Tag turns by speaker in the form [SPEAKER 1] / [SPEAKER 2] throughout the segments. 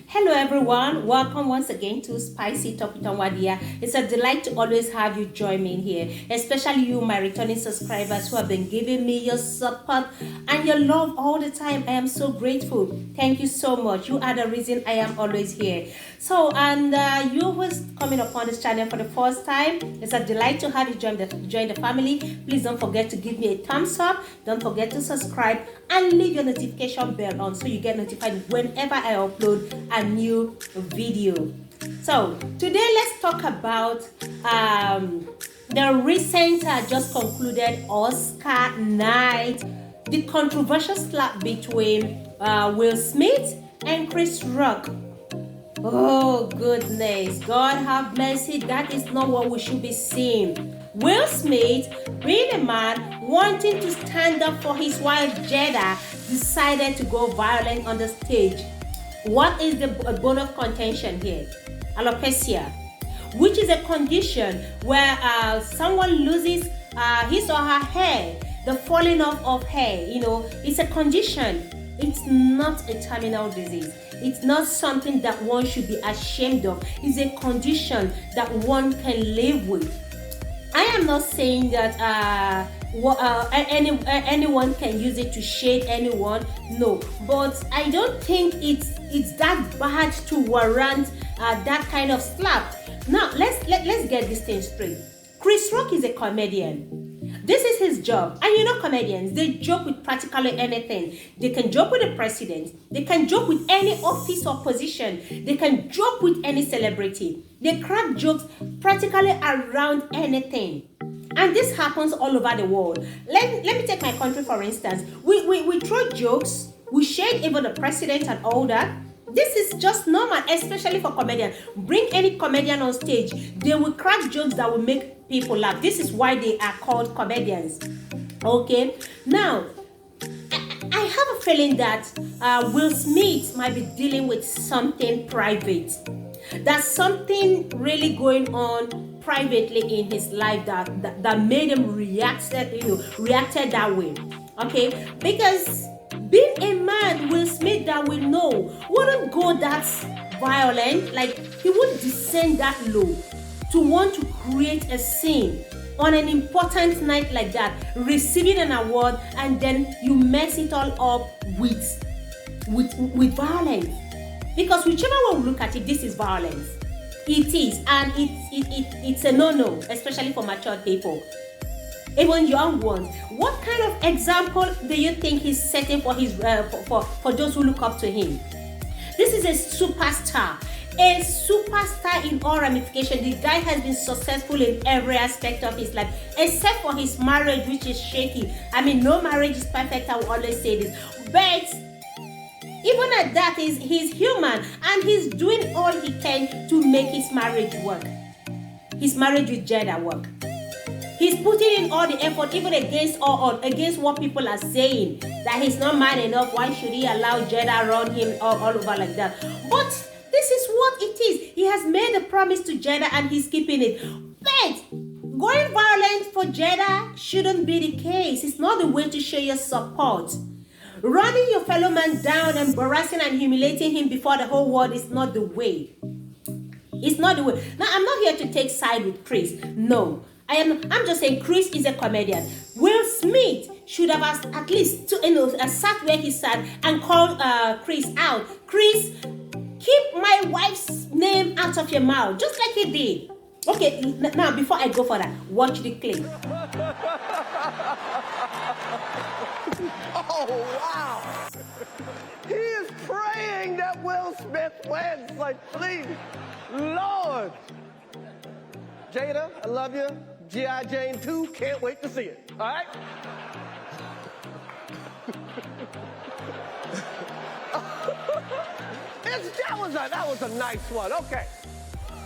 [SPEAKER 1] Hello everyone, welcome once again to Spicy Topic on Wadia. It's a delight to always have you join me in here, especially you, my returning subscribers who have been giving me your support and your love all the time. I am so grateful. Thank you so much. You are the reason I am always here. So, and you who's coming upon this channel for the first time, it's a delight to have you join the family. Please don't forget to give me a thumbs up. Don't forget to subscribe and leave your notification bell on so you get notified whenever I upload a new video. So today let's talk about the recent just concluded Oscar night, the controversial slap between Will Smith and Chris Rock. Oh goodness, God have mercy, that is not what we should be seeing. Will Smith, being a man wanting to stand up for his wife Jada, decided to go violent on the stage. What is the bone of contention here? Alopecia, which is a condition where someone loses his or her hair, the falling off of hair. You know, it's a condition. It's not a terminal disease. It's not something that one should be ashamed of. It's a condition that one can live with. I am not saying that anyone can use it to shade anyone. No, but I don't think it's that bad to warrant that kind of slap. Now let's get this thing straight. Chris Rock is a comedian. This is his job. And you know comedians, they joke with practically anything. They can joke with the president. They can joke with any office or position. They can joke with any celebrity. They crack jokes practically around anything. And this happens all over the world. Let me take my country for instance. We throw jokes. We shade even the president and all that. This is just normal, especially for comedians. Bring any comedian on stage, they will crack jokes that will make people laugh. This is why they are called comedians. Okay, now I have a feeling that Will Smith might be dealing with something private. There's something really going on privately in his life that made him reacted that way. Okay, because being a man, Will Smith, that we know wouldn't go that violent. Like, he would descend that low to want to create a scene on an important night like that, receiving an award, and then you mess it all up with violence. Because whichever way we look at it, this is violence. It is, and it's a no-no, especially for mature people. Even young ones. What kind of example do you think he's setting for his for those who look up to him? This is a superstar in all ramifications. The guy has been successful in every aspect of his life, except for his marriage, which is shaky. I mean, no marriage is perfect. I will always say this, but even at that, he's human and he's doing all he can to make his marriage work. His marriage with Jada work. He's putting in all the effort, even against what people are saying, that he's not man enough. Why should he allow Jada run him all over like that? But this is what it is. He has made a promise to Jada and he's keeping it. But going violent for Jada shouldn't be the case. It's not the way to show your support. Running your fellow man down, embarrassing and humiliating him before the whole world is not the way. It's not the way. Now, I'm not here to take side with Chris. No. I'm just saying Chris is a comedian. Will Smith should have at least sat where he sat and called Chris out. Chris, keep my wife's name out of your mouth, just like he did. Okay, now before I go for that, watch the clip.
[SPEAKER 2] Oh, wow. He is praying that Will Smith wins. Like, please, Lord. Jada, I love you. G.I. Jane 2, can't wait to see it. All right? that was a nice one. Okay.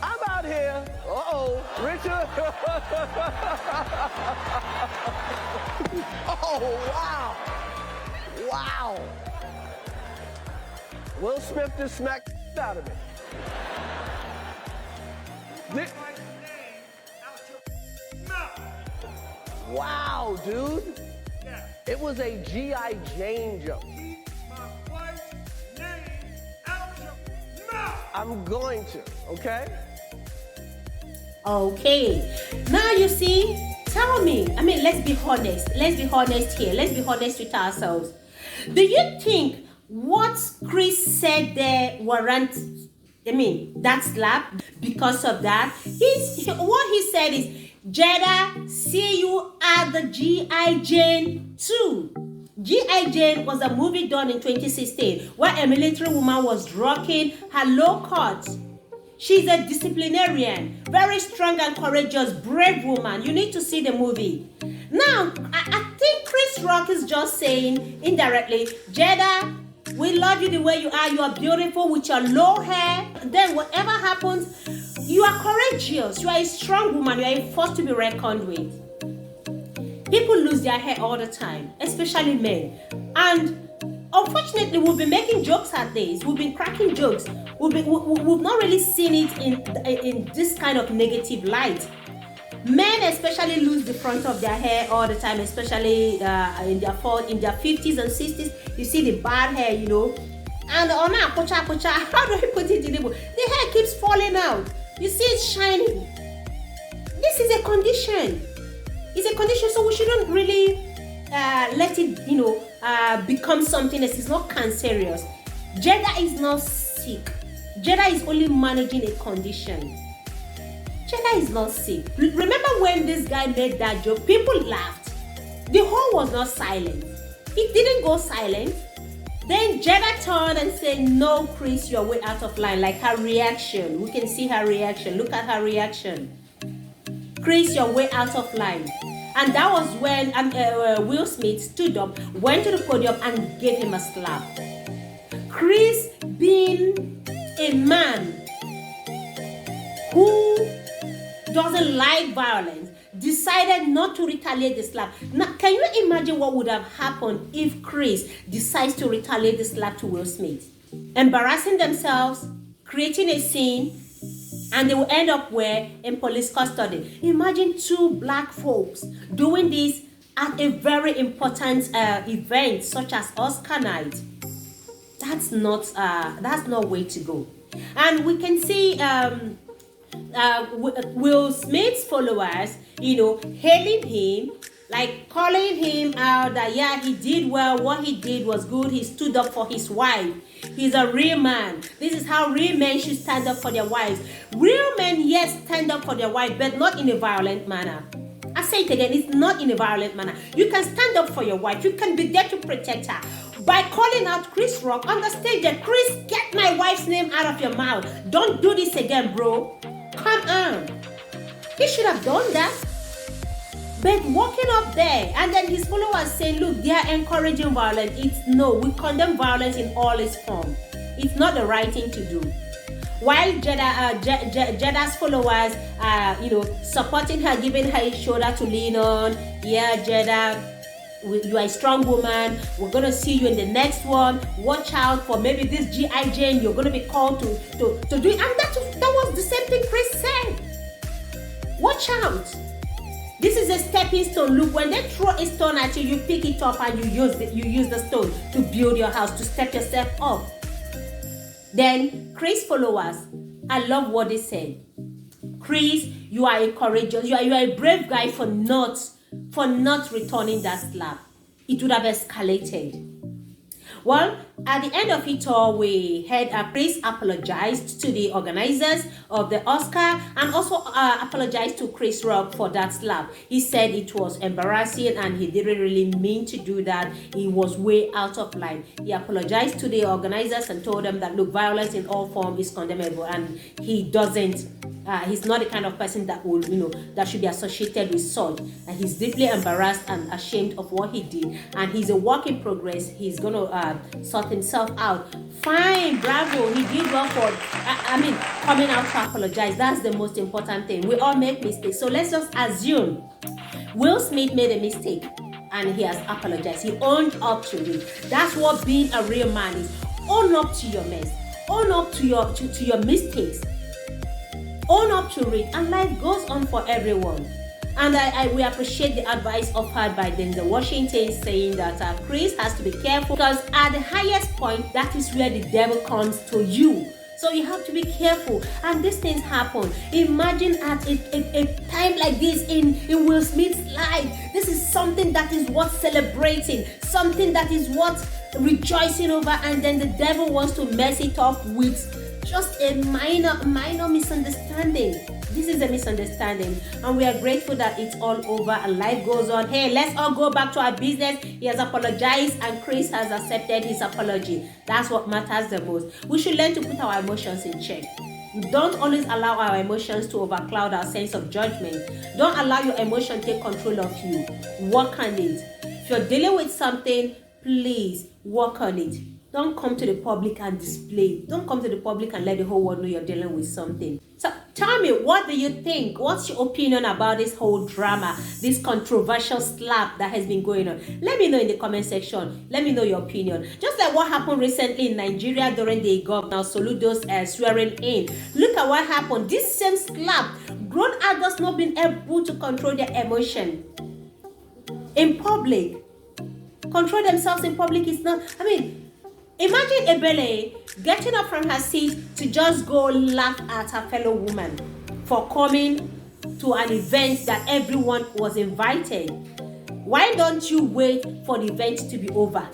[SPEAKER 2] I'm out here. Uh-oh. Richard. Oh, wow. Wow. Will Smith just smacked out of me. Wow, dude. Yeah. It was a G.I. Jane joke.
[SPEAKER 3] Keep my wife's name out your
[SPEAKER 2] I'm going to, okay?
[SPEAKER 1] Okay. Now you see, tell me, I mean, let's be honest. Let's be honest here. Let's be honest with ourselves. Do you think what Chris said there warrant, that slap? Because of that, what he said is, Jada, see you at the G.I. Jane 2. G.I. Jane was a movie done in 2016 where a military woman was rocking her low cut. She's a disciplinarian, very strong and courageous, brave woman. You need to see the movie. Now, I think Chris Rock is just saying indirectly, Jada, we love you the way you are. You are beautiful with your low hair. Then whatever happens, you are courageous. You are a strong woman. You are a force to be reckoned with. People lose their hair all the time, especially men. And unfortunately, we've been making jokes at this. We've been cracking jokes. We've not really seen it in this kind of negative light. Men especially lose the front of their hair all the time, especially in their 50s and 60s. You see the bad hair, And how do I put it in the book? The hair keeps falling out. You see it shining. This is a condition. It's a condition, so we shouldn't really let it, become something else. It's not cancerous. Jada is not sick. Jada is only managing a condition. Jada is not sick. Remember when this guy made that joke? People laughed. The whole was not silent. It didn't go silent. Then Jada turned and said, no, Chris, you're way out of line. Like her reaction. We can see her reaction. Look at her reaction. Chris, you're way out of line. And that was when Will Smith stood up, went to the podium and gave him a slap. Chris, being a man who doesn't like violence, decided not to retaliate the slap. Now, can you imagine what would have happened if Chris decides to retaliate the slap to Will Smith? Embarrassing themselves, creating a scene, and they will end up where? In police custody. Imagine two black folks doing this at a very important event such as Oscar night. That's not way to go. And we can see Will Smith's followers, hailing him, like calling him out that yeah, he did well, what he did was good, he stood up for his wife. He's a real man. This is how real men should stand up for their wives. Real men, yes, stand up for their wife, but not in a violent manner. I say it again, it's not in a violent manner. You can stand up for your wife. You can be there to protect her. By calling out Chris Rock on the stage, that Chris, get my wife's name out of your mouth. Don't do this again, bro. Come on. He should have done that. But walking up there and then his followers saying, look, they are encouraging violence. We condemn violence in all its form. It's not the right thing to do. While Jada's followers are, supporting her, giving her a shoulder to lean on. Yeah, Jada, you are a strong woman. We're going to see you in the next one. Watch out for maybe this G.I. Jane. You're going to be called to do it. And that was the same thing Chris said. Watch out. This is a stepping stone. Look, when they throw a stone at you, you pick it up and you use the stone to build your house, to step yourself up. Then Chris followers, I love what they said. Chris, you are a courageous, you are a brave guy for not returning that slap. It would have escalated. Well, at the end of it all, we heard Chris apologized to the organizers of the Oscar and also apologized to Chris Rock for that slap. He said it was embarrassing and he didn't really mean to do that. He was way out of line. He apologized to the organizers and told them that, look, violence in all forms is condemnable and he's not the kind of person that will, that should be associated with such. And he's deeply embarrassed and ashamed of what he did. And he's a work in progress. He's going to sort himself out. Fine, bravo. He did well for, coming out to apologize. That's the most important thing. We all make mistakes. So let's just assume Will Smith made a mistake and he has apologized. He owned up to it. That's what being a real man is. Own up to your mess. Own up to your mistakes. Own up to it, and life goes on for everyone. And we appreciate the advice offered by Denzel Washington, saying that Chris has to be careful because at the highest point, that is where the devil comes to you. So you have to be careful. And these things happen. Imagine at a time like this in Will Smith's life. This is something that is worth celebrating, something that is worth rejoicing over, and then the devil wants to mess it up with just a minor misunderstanding. This is a misunderstanding, and we are grateful that it's all over and life goes on. Hey, let's all go back to our business. He has apologized and Chris has accepted his apology. That's what matters the most. We should learn to put our emotions in check. Don't always allow our emotions to overcloud our sense of judgment. Don't allow your emotion to take control of you. Work on it. If you're dealing with something, please work on it. Don't come to the public and display. Don't come to the public and let the whole world know you're dealing with something. So tell me, what do you think? What's your opinion about this whole drama, this controversial slap that has been going on? Let me know in the comment section. Let me know your opinion. Just like what happened recently in Nigeria during the Governor Soludo's swearing in. Look at what happened. This same slap, grown adults not being able to control their emotion in public. Control themselves in public is not, imagine Ebele getting up from her seat to just go laugh at her fellow woman for coming to an event that everyone was invited. Why don't you wait for the event to be over?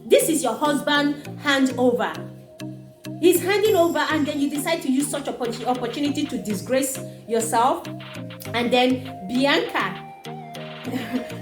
[SPEAKER 1] This is your husband handover. He's handing over, and then you decide to use such opportunity to disgrace yourself. And then Bianca,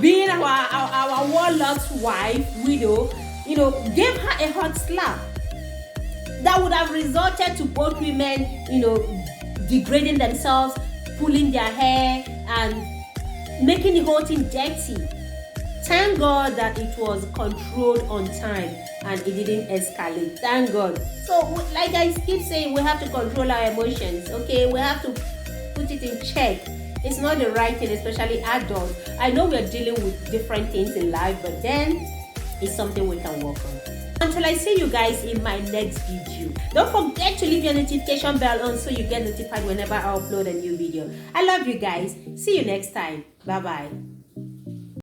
[SPEAKER 1] being our warlord's wife, widow, gave her a hot slap that would have resulted to both women, degrading themselves, pulling their hair, and making the whole thing dirty. Thank God that it was controlled on time and it didn't escalate. Thank God. So, like I keep saying, we have to control our emotions, okay? We have to put it in check. It's not the right thing, especially adults. I know we're dealing with different things in life, but then it's something we can work on. Until I see you guys in my next video, don't forget to leave your notification bell on so you get notified whenever I upload a new video. I love you guys. See you next time. Bye bye.